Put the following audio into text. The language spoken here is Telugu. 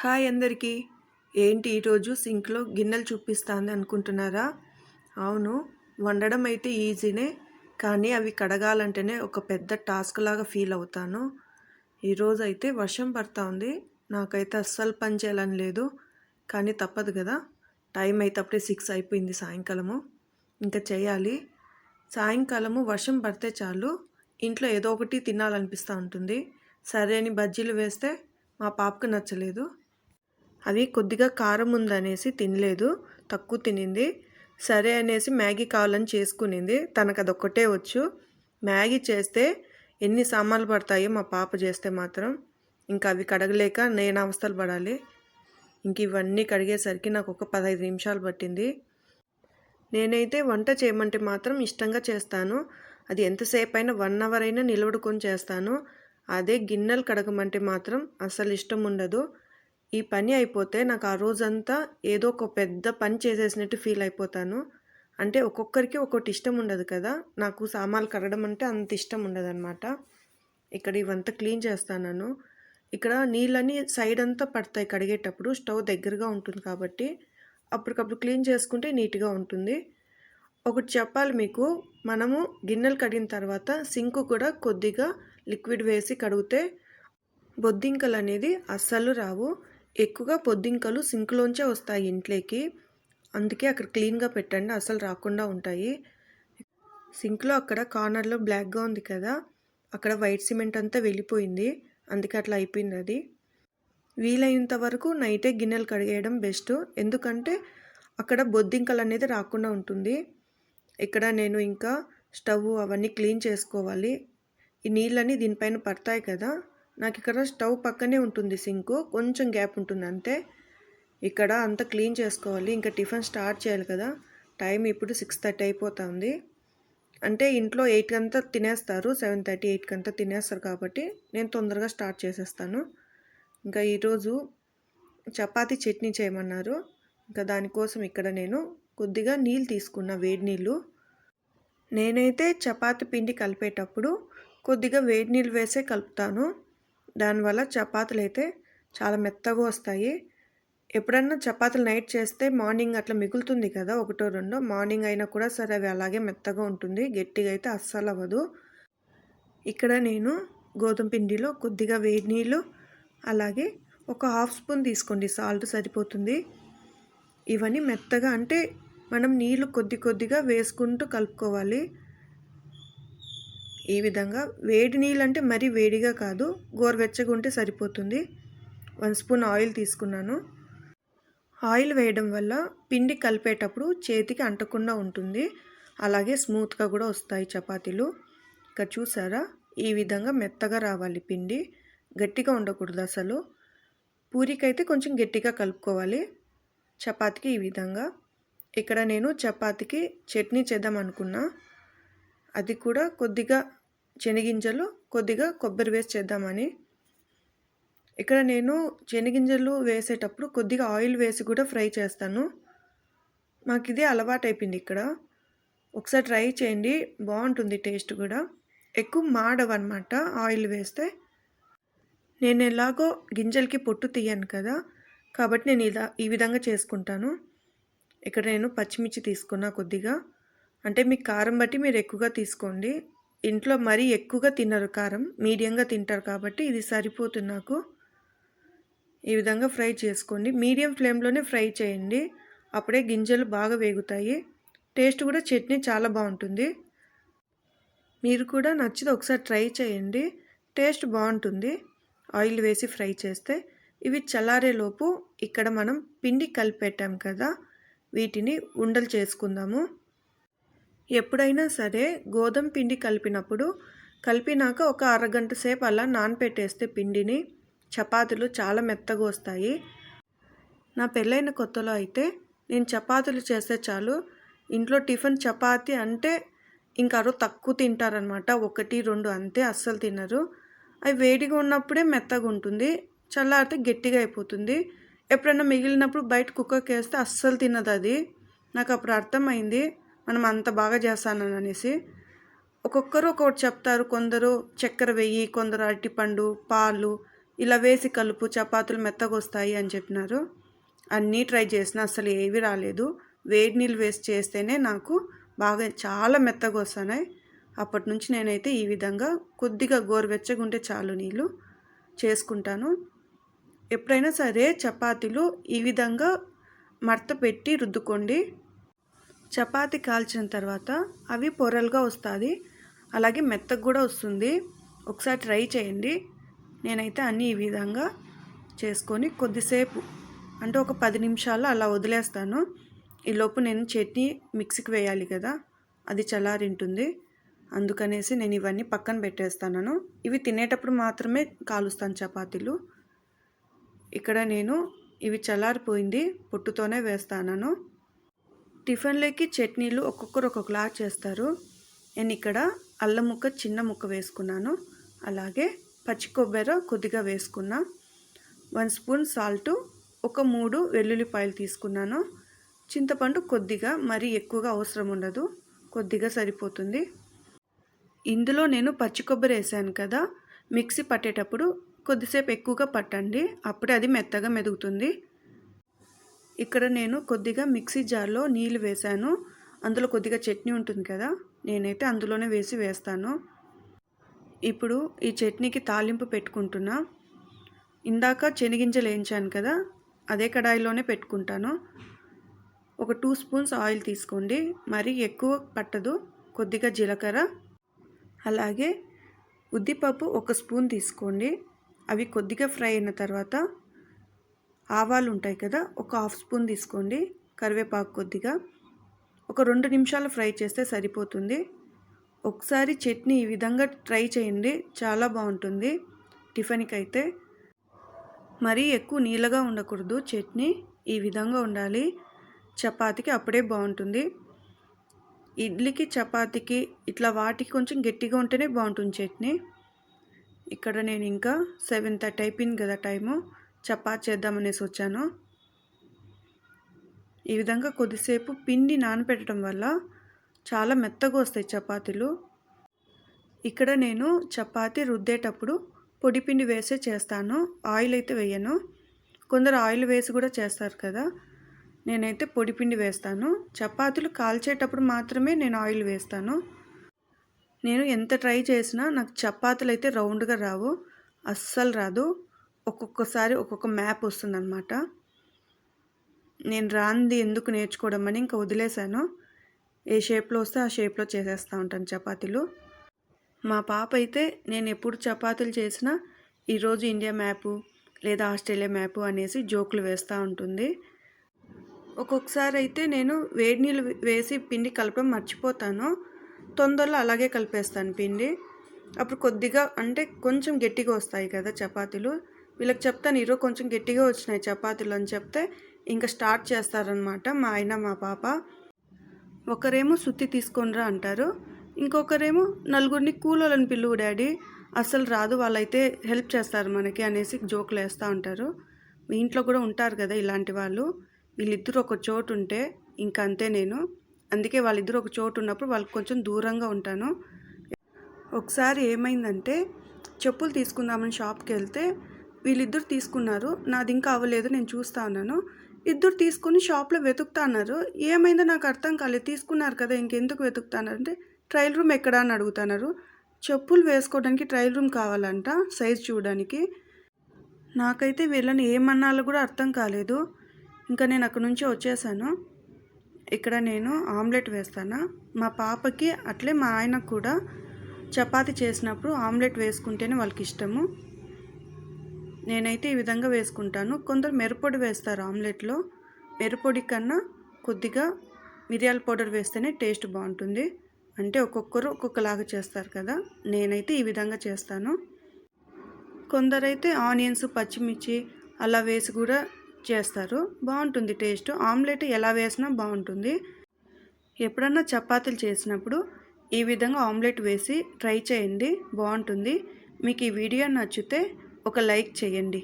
హాయ్ అందరికీ. ఏంటి ఈరోజు సింక్లో గిన్నెలు చూపిస్తాంది అనుకుంటున్నారా? అవును, వండడం అయితే ఈజీనే, కానీ అవి కడగాలంటేనే ఒక పెద్ద టాస్క్ లాగా ఫీల్ అవుతాను. ఈరోజు అయితే వర్షం పడతా ఉంది. నాకైతే అస్సలు పని చేయాలని లేదు, కానీ తప్పదు కదా. టైం అయితే అప్పుడే 6 అయిపోయింది సాయంకాలము. ఇంకా చేయాలి. సాయంకాలము వర్షం పడితే చాలు ఇంట్లో ఏదో ఒకటి తినాలనిపిస్తూ ఉంటుంది. సరే అని బజ్జీలు వేస్తే మా పాపకు నచ్చలేదు. అవి కొద్దిగా కారం ఉందనేసి తినలేదు, తక్కువ తినింది. సరే అనేసి మ్యాగీ కావాలని చేసుకునింది. తనకు అదొక్కటే వచ్చు. మ్యాగీ చేస్తే ఎన్ని సామాన్లు పడతాయో మా పాప చేస్తే మాత్రం. ఇంకా అవి కడగలేక నేను అవస్థలు పడాలి. ఇంక ఇవన్నీ కడిగేసరికి నాకు ఒక 15 నిమిషాలు పట్టింది. నేనైతే వంట చేయమంటే మాత్రం ఇష్టంగా చేస్తాను. అది ఎంతసేపు అయినా 1 అవర్ అయినా నిలబడుకొని చేస్తాను. అదే గిన్నెలు కడగమంటే మాత్రం అస్సలు ఇష్టం ఉండదు. ఈ పని అయిపోతే నాకు ఆ రోజంతా ఏదో ఒక పెద్ద పని చేసేసినట్టు ఫీల్ అయిపోతాను. అంటే ఒక్కొక్కరికి ఒక్కొక్కటి ఇష్టం ఉండదు కదా. నాకు సామాన్లు కడగడం అంటే అంత ఇష్టం ఉండదన్నమాట. ఇక్కడ ఇవంతా క్లీన్ చేస్తాను. ఇక్కడ నీళ్ళని సైడ్ అంతా పడతాయి కడిగేటప్పుడు. స్టవ్ దగ్గరగా ఉంటుంది కాబట్టి అప్పటికప్పుడు క్లీన్ చేసుకుంటే నీట్గా ఉంటుంది. ఒకటి చెప్పాలి మీకు, మనము గిన్నెలు కడిగిన తర్వాత సింక్ కూడా కొద్దిగా లిక్విడ్ వేసి కడిగితే బొద్దింకలు అనేది అస్సలు రావు. ఎక్కువగా బొద్దింకలు సింక్లోంచే వస్తాయి ఇంట్లోకి. అందుకే అక్కడ క్లీన్గా పెట్టండి, అస్సలు రాకుండా ఉంటాయి. సింక్లో అక్కడ కార్నర్లో బ్లాక్గా ఉంది కదా, అక్కడ వైట్ సిమెంట్ అంతా వెళ్ళిపోయింది. అందుకే అట్లా అయిపోయింది అది. వీలైనంత వరకు నైటే గిన్నెలు కడిగేయడం బెస్ట్, ఎందుకంటే అక్కడ బొద్దింకలు అనేది రాకుండా ఉంటుంది. ఇక్కడ నేను ఇంకా స్టవ్ అవన్నీ క్లీన్ చేసుకోవాలి. ఈ నీళ్ళని దీనిపైన పడతాయి కదా. నాకు ఇక్కడ స్టవ్ పక్కనే ఉంటుంది సింకు, కొంచెం గ్యాప్ ఉంటుంది అంతే. ఇక్కడ అంతా క్లీన్ చేసుకోవాలి. ఇంకా టిఫిన్ స్టార్ట్ చేయాలి కదా. టైం ఇప్పుడు 6:30 అయిపోతుంది. అంటే ఇంట్లో 8 అంతా తినేస్తారు, 7:30 8 అంతా తినేస్తారు కాబట్టి నేను తొందరగా స్టార్ట్ చేసేస్తాను. ఇంకా ఈరోజు చపాతీ చట్నీ చేయమన్నారు. ఇంకా దానికోసం ఇక్కడ నేను కొద్దిగా నీళ్ళు తీసుకున్న, వేడి నీళ్ళు. నేనైతే చపాతీ పిండి కలిపేటప్పుడు కొద్దిగా వేడి నీళ్ళు వేసే కలుపుతాను. దానివల్ల చపాతీలు అయితే చాలా మెత్తగా వస్తాయి. ఎప్పుడన్నా చపాతీలు నైట్ చేస్తే మార్నింగ్ అట్లా మిగులుతుంది కదా, ఒకటో రెండో, మార్నింగ్ అయినా కూడా సరే అవి అలాగే మెత్తగా ఉంటుంది, గట్టిగా అయితే అస్సలు అవ్వదు. ఇక్కడ నేను గోధుమ పిండిలో కొద్దిగా వేడి నీళ్ళు, అలాగే ఒక 1/2 స్పూన్ తీసుకోండి, సాల్ట్ సరిపోతుంది. ఇవన్నీ మెత్తగా, అంటే మనం నీళ్ళు కొద్ది కొద్దిగా వేసుకుంటూ కలుపుకోవాలి. ఈ విధంగా వేడి నీళ్ళు అంటే మరీ వేడిగా కాదు, గోరువెచ్చగా ఉంటే సరిపోతుంది. 1 స్పూన్ ఆయిల్ తీసుకున్నాను. ఆయిల్ వేయడం వల్ల పిండి కలిపేటప్పుడు చేతికి అంటకుండా ఉంటుంది, అలాగే స్మూత్గా కూడా వస్తాయి చపాతీలు. ఇక్కడ చూసారా, ఈ విధంగా మెత్తగా రావాలి పిండి, గట్టిగా ఉండకూడదు అసలు. పూరికైతే కొంచెం గట్టిగా కలుపుకోవాలి, చపాతీకి ఈ విధంగా. ఇక్కడ నేను చపాతీకి చట్నీ చేద్దాం అనుకున్నా. అది కూడా కొద్దిగా శనగింజలు, కొద్దిగా కొబ్బరి వేసి చేద్దామని. ఇక్కడ నేను శనగింజలు వేసేటప్పుడు కొద్దిగా ఆయిల్ వేసి కూడా ఫ్రై చేస్తాను. మాకు ఇది అలవాటు అయిపోయింది ఇక్కడ. ఒకసారి ట్రై చేయండి, బాగుంటుంది టేస్ట్ కూడా. ఎక్కువ మాడవన్నమాట ఆయిల్ వేస్తే. నేను ఎలాగో గింజలకి పొట్టు తీయను కదా, కాబట్టి నేను ఈ విధంగా చేసుకుంటాను. ఇక్కడ నేను పచ్చిమిర్చి తీసుకున్నా కొద్దిగా, అంటే మీకు కారం బట్టి మీరు ఎక్కువగా తీసుకోండి. ఇంట్లో మరీ ఎక్కువగా తినరు కారం, మీడియంగా తింటారు కాబట్టి ఇది సరిపోతుంది నాకు. ఈ విధంగా ఫ్రై చేసుకోండి, మీడియం ఫ్లేమ్లోనే ఫ్రై చేయండి, అప్పుడే గింజలు బాగా వేగుతాయి. టేస్ట్ కూడా చట్నీ చాలా బాగుంటుంది. మీరు కూడా నచ్చితే ఒకసారి ట్రై చేయండి, టేస్ట్ బాగుంటుంది ఆయిల్ వేసి ఫ్రై చేస్తే. ఇవి చల్లారేలోపు ఇక్కడ మనం పిండి కలిపెట్టాం కదా, వీటిని ఉండలు చేసుకుందాము. ఎప్పుడైనా సరే గోధుమ పిండి కలిపినాక ఒక అరగంట సేపు అలా నానపెట్టేస్తే పిండిని, చపాతీలు చాలా మెత్తగా వస్తాయి. నా పెళ్ళైన కొత్తలో అయితే నేను చపాతీలు చేస్తే చాలు, ఇంట్లో టిఫిన్ చపాతీ అంటే ఇంకా తక్కువ తింటారనమాట, 1 2 అంతే, అస్సలు తినరు. అవి వేడిగా ఉన్నప్పుడే మెత్తగా ఉంటుంది, చల్లారితే గట్టిగా అయిపోతుంది. ఎప్పుడైనా మిగిలినప్పుడు బయట కుక్కర్కి వేస్తే అస్సలు తినదు అది. నాకు అప్పుడు అర్థమైంది మనం అంత బాగా చేస్తానని అనేసి. ఒక్కొక్కరు ఒక్కొక్కటి చెప్తారు, కొందరు చక్కెర వెయ్యి, కొందరు అరటిపండు, పాలు, ఇలా వేసి కలుపు చపాతీలు మెత్తగా వస్తాయి అని చెప్పినారు. అన్నీ ట్రై చేసిన అసలు ఏవి రాలేదు. వేడి నీళ్ళు వేసి చేస్తేనే నాకు బాగా చాలా మెత్తగా వస్తున్నాయి. అప్పటి నుంచి నేనైతే ఈ విధంగా కొద్దిగా గోరువెచ్చగా ఉంటే చాలు నీళ్ళు చేసుకుంటాను. ఎప్పుడైనా సరే చపాతీలు ఈ విధంగా మడత పెట్టి రుద్దుకోండి. చపాతీ కాల్చిన తర్వాత అవి పొరలుగా వస్తుంది, అలాగే మెత్తగా కూడా వస్తుంది. ఒకసారి ట్రై చేయండి. నేనైతే అన్నీ ఈ విధంగా చేసుకొని కొద్దిసేపు అంటే ఒక 10 నిమిషాలు అలా వదిలేస్తాను. ఈలోపు నేను చట్నీ మిక్సీకి వేయాలి కదా, అది చల్లారింటుంది. అందుకనేసి నేను ఇవన్నీ పక్కన పెట్టేస్తాను. ఇవి తినేటప్పుడు మాత్రమే కాలుస్తాను చపాతీలు. ఇక్కడ నేను ఇవి చల్లారిపోయింది పొట్టుతోనే వేస్తాను. టిఫిన్లోకి చట్నీలు ఒక్కొక్కరు ఒక్కొక్కలా చేస్తారు. నేను ఇక్కడ అల్లం ముక్క చిన్న ముక్క వేసుకున్నాను, అలాగే పచ్చి కొబ్బరి కొద్దిగా వేసుకున్నా, 1 స్పూన్ సాల్టు, ఒక 3 వెల్లుల్లిపాయలు తీసుకున్నాను. చింతపండు కొద్దిగా, మరీ ఎక్కువగా అవసరం ఉండదు, కొద్దిగా సరిపోతుంది. ఇందులో నేను పచ్చి కొబ్బరి వేసాను కదా, మిక్సీ పట్టేటప్పుడు కొద్దిసేపు ఎక్కువగా పట్టండి, అప్పుడే అది మెత్తగా మెదుగుతుంది. ఇక్కడ నేను కొద్దిగా మిక్సీ జార్లో నీళ్ళు వేసాను. అందులో కొద్దిగా చట్నీ ఉంటుంది కదా, నేనైతే అందులోనే వేస్తాను. ఇప్పుడు ఈ చట్నీకి తాలింపు పెట్టుకుంటున్నా. ఇందాక శనగింజలు వేయించాను కదా, అదే కడాయిలోనే పెట్టుకుంటాను. ఒక 2 స్పూన్స్ ఆయిల్ తీసుకోండి, మరీ ఎక్కువ పట్టదు. కొద్దిగా జీలకర్ర, అలాగే ఉద్దిపప్పు 1 స్పూన్ తీసుకోండి. అవి కొద్దిగా ఫ్రై అయిన తర్వాత ఆవాలు ఉంటాయి కదా, ఒక 1/2 స్పూన్ తీసుకోండి. కరివేపాకు కొద్దిగా, ఒక 2 నిమిషాలు ఫ్రై చేస్తే సరిపోతుంది. ఒకసారి చట్నీ ఈ విధంగా ట్రై చేయండి, చాలా బాగుంటుంది. టిఫిన్కి అయితే మరీ ఎక్కువ నీళ్ళగా ఉండకూడదు, చట్నీ ఈ విధంగా ఉండాలి. చపాతీకి అప్పుడే బాగుంటుంది. ఇడ్లీకి చపాతీకి ఇట్లా వాటికి కొంచెం గట్టిగా ఉంటేనే బాగుంటుంది చట్నీ. ఇక్కడ నేను ఇంకా 7:30 అయిపోయింది కదా టైము, చపాతీ చేద్దామనేసి వచ్చాను. ఈ విధంగా కొద్దిసేపు పిండి నానబెట్టడం వల్ల చాలా మెత్తగా వస్తాయి చపాతీలు. ఇక్కడ నేను చపాతీ రుద్దేటప్పుడు పొడి పిండి వేసే చేస్తాను, ఆయిల్ అయితే వేయను. కొందరు ఆయిల్ వేసి కూడా చేస్తారు కదా, నేనైతే పొడి పిండి వేస్తాను. చపాతీలు కాల్చేటప్పుడు మాత్రమే నేను ఆయిల్ వేస్తాను. నేను ఎంత ట్రై చేసినా నాకు చపాతీలు అయితే రౌండ్గా రావు, అస్సలు రాదు. ఒక్కొక్కసారి ఒక్కొక్క మ్యాప్ వస్తుందన్నమాట. నేను రాంది ఎందుకు నేర్చుకోవడం అని ఇంకా వదిలేశాను. ఏ షేప్లో వస్తే ఆ షేప్లో చేసేస్తూ ఉంటాను చపాతీలు. మా పాప అయితే నేను ఎప్పుడు చపాతీలు చేసినా ఈరోజు ఇండియా మ్యాపు లేదా ఆస్ట్రేలియా మ్యాపు అనేసి జోకులు వేస్తూ ఉంటుంది. ఒక్కొక్కసారి అయితే నేను వేడి నీళ్ళు వేసి పిండి కలపడం మర్చిపోతాను, తొందరలో అలాగే కలిపేస్తాను పిండి. అప్పుడు కొద్దిగా అంటే కొంచెం గట్టిగా వస్తాయి కదా చపాతీలు. వీళ్ళకి చెప్తాను ఈరోజు కొంచెం గట్టిగా వచ్చినాయి చపాతీలు అని చెప్తే ఇంకా స్టార్ట్ చేస్తారనమాట మా ఆయన మా పాప. ఒకరేమో సుత్తి తీసుకొనిరా అంటారు, ఇంకొకరేమో నలుగురిని కూలోళ్ళని పిలువు డాడీ, అస్సలు రాదు, వాళ్ళైతే హెల్ప్ చేస్తారు మనకి అనేసి జోకులు వేస్తూ ఉంటారు. మీ ఇంట్లో కూడా ఉంటారు కదా ఇలాంటి వాళ్ళు. వీళ్ళిద్దరూ ఒక చోటు ఉంటే ఇంకా అంతే నేను. అందుకే వాళ్ళిద్దరూ ఒక చోటు ఉన్నప్పుడు వాళ్ళకి కొంచెం దూరంగా ఉంటాను. ఒకసారి ఏమైందంటే చెప్పులు తీసుకుందామని షాప్కి వెళ్తే వీళ్ళిద్దరు తీసుకున్నారు, నాది ఇంకా అవ్వలేదు, నేను చూస్తా ఉన్నాను. ఇద్దరు తీసుకుని షాప్లో వెతుకుతా అన్నారు. ఏమైందో నాకు అర్థం కాలేదు, తీసుకున్నారు కదా ఇంకెందుకు వెతుకుతున్నారు అంటే ట్రయల్ రూమ్ ఎక్కడా అని అడుగుతున్నారు. చెప్పులు వేసుకోవడానికి ట్రయల్ రూమ్ కావాలంట సైజ్ చూడడానికి. నాకైతే వీళ్ళని ఏమన్నాలో కూడా అర్థం కాలేదు. ఇంకా నేను అక్కడి నుంచి వచ్చేసాను. ఇక్కడ నేను ఆమ్లెట్ వేస్తాను. మా పాపకి అట్లే మా ఆయనకు కూడా చపాతీ చేసినప్పుడు ఆమ్లెట్ వేసుకుంటేనే వాళ్ళకి ఇష్టము. నేనైతే ఈ విధంగా వేసుకుంటాను. కొందరు మిరప్పొడి వేస్తారు ఆమ్లెట్లో. మిరప్పొడి కన్నా కొద్దిగా మిరియాల పౌడర్ వేస్తేనే టేస్ట్ బాగుంటుంది. అంటే ఒక్కొక్కరు ఒక్కొక్కలాగా చేస్తారు కదా, నేనైతే ఈ విధంగా చేస్తాను. కొందరైతే ఆనియన్స్ పచ్చిమిర్చి అలా వేసి కూడా చేస్తారు, బాగుంటుంది టేస్ట్. ఆమ్లెట్ ఎలా వేసినా బాగుంటుంది. ఎప్పుడన్నా చపాతీలు చేసినప్పుడు ఈ విధంగా ఆమ్లెట్ వేసి ట్రై చేయండి, బాగుంటుంది. మీకు ఈ వీడియో నచ్చితే ఒక లైక్ చేయండి.